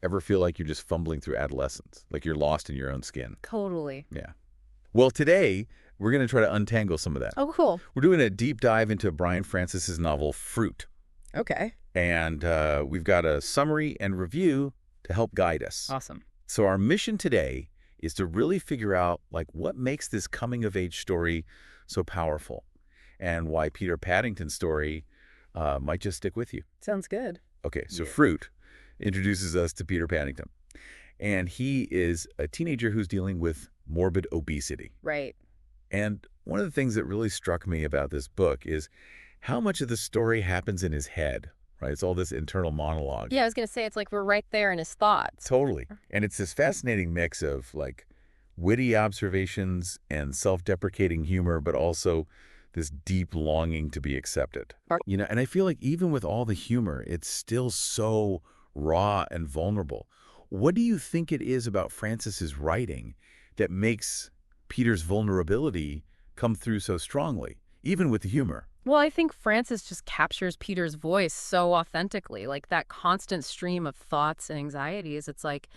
Ever feel like you're just fumbling through adolescence, like you're lost in your own skin? Totally. Yeah. Well, today, we're going to try to untangle some of that. Oh, cool. We're doing a deep dive into Brian Francis's novel, Fruit. Okay. And we've got a summary and review to help guide us. Awesome. So our mission today is to really figure out, like, what makes this coming-of-age story so powerful and why Peter Paddington's story might just stick with you. Sounds good. Okay, so Yeah. Fruit introduces us to Peter Paddington. And he is a teenager who's dealing with morbid obesity. Right. And one of the things that really struck me about this book is how much of the story happens in his head, right? It's all this internal monologue. Yeah, I was going to say it's like we're right there in his thoughts. Totally. And it's this fascinating mix of, like, witty observations and self-deprecating humor, but also this deep longing to be accepted. You know, and I feel like even with all the humor, it's still so raw and vulnerable. What do you think it is about Francis's writing that makes Peter's vulnerability come through so strongly, even with the humor? Well, I think Francis just captures Peter's voice so authentically, like that constant stream of thoughts and anxieties. It's like,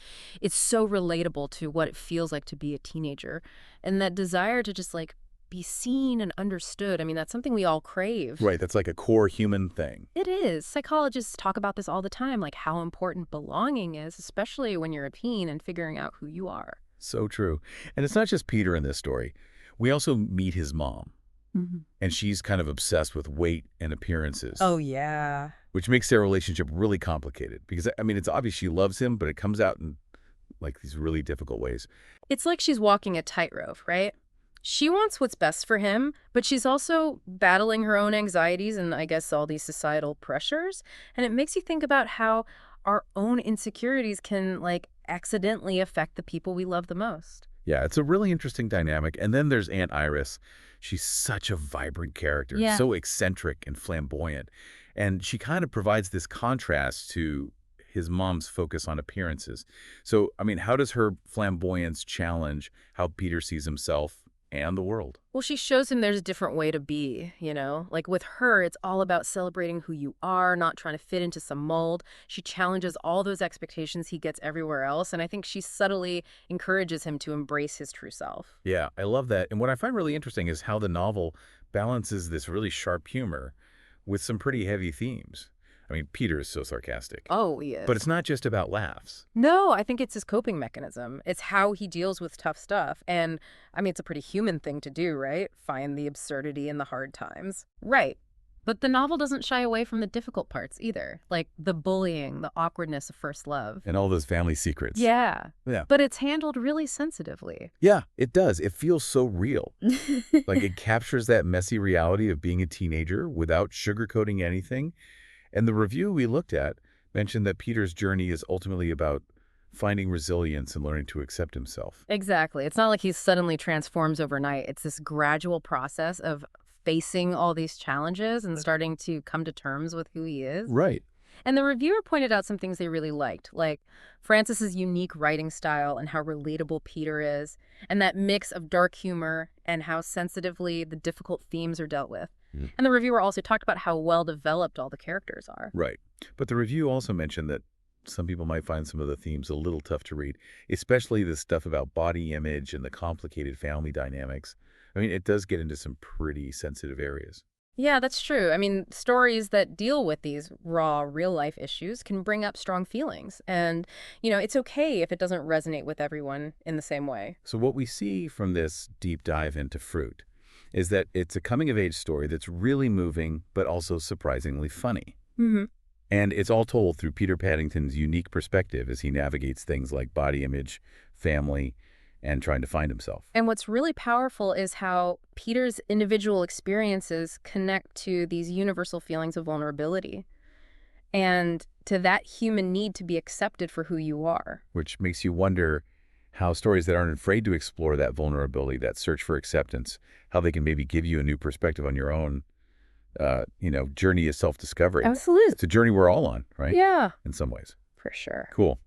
it's so relatable to what it feels like to be a teenager. And that desire to just like be seen and understood. I mean, that's something we all crave. Right, that's like a core human thing. It is. Psychologists talk about this all the time, like how important belonging is, especially when you're a teen and figuring out who you are. So true. And it's not just Peter in this story. We also meet his mom. And she's kind of obsessed with weight and appearances. Oh, yeah. Which makes their relationship really complicated. Because, I mean, it's obvious she loves him, but it comes out in, like, these really difficult ways. It's like she's walking a tightrope, right? She wants what's best for him, but she's also battling her own anxieties and I guess all these societal pressures. And it makes you think about how our own insecurities can, like, accidentally affect the people we love the most. Yeah, it's a really interesting dynamic. And then there's Aunt Iris. She's such a vibrant character, Yeah. so eccentric and flamboyant. And she kind of provides this contrast to his mom's focus on appearances. So, I mean, how does her flamboyance challenge how Peter sees himself and the world? Well, she shows him there's a different way to be, you know? Like with her, it's all about celebrating who you are, not trying to fit into some mold. She challenges all those expectations he gets everywhere else, and I think she subtly encourages him to embrace his true self. Yeah, I love that. And what I find really interesting is how the novel balances this really sharp humor with some pretty heavy themes. I mean, Peter is so sarcastic. Oh, he is. But it's not just about laughs. No, I think it's his coping mechanism. It's how he deals with tough stuff. And, I mean, it's a pretty human thing to do, right? Find the absurdity in the hard times. Right. But the novel doesn't shy away from the difficult parts either, like the bullying, the awkwardness of first love. And all those family secrets. Yeah. Yeah. But it's handled really sensitively. Yeah, it does. It feels so real. Like it captures that messy reality of being a teenager without sugarcoating anything. And the review we looked at mentioned that Peter's journey is ultimately about finding resilience and learning to accept himself. Exactly. It's not like he suddenly transforms overnight. It's this gradual process of facing all these challenges and starting to come to terms with who he is. Right. And the reviewer pointed out some things they really liked, like Francis's unique writing style and how relatable Peter is, and that mix of dark humor and how sensitively the difficult themes are dealt with. And the reviewer also talked about how well developed all the characters are. Right. But the review also mentioned that some people might find some of the themes a little tough to read, especially the stuff about body image and the complicated family dynamics. I mean, it does get into some pretty sensitive areas. Yeah, that's true. I mean, stories that deal with these raw, real-life issues can bring up strong feelings. And, you know, it's okay if it doesn't resonate with everyone in the same way. So what we see from this deep dive into Fruit is that it's a coming-of-age story that's really moving, but also surprisingly funny. And it's all told through Peter Paddington's unique perspective as he navigates things like body image, family, and trying to find himself. And what's really powerful is how Peter's individual experiences connect to these universal feelings of vulnerability and to that human need to be accepted for who you are. Which makes you wonder how stories that aren't afraid to explore that vulnerability, that search for acceptance, how they can maybe give you a new perspective on your own, journey of self-discovery. Absolutely. It's a journey we're all on, right? Yeah. In some ways. For sure. Cool.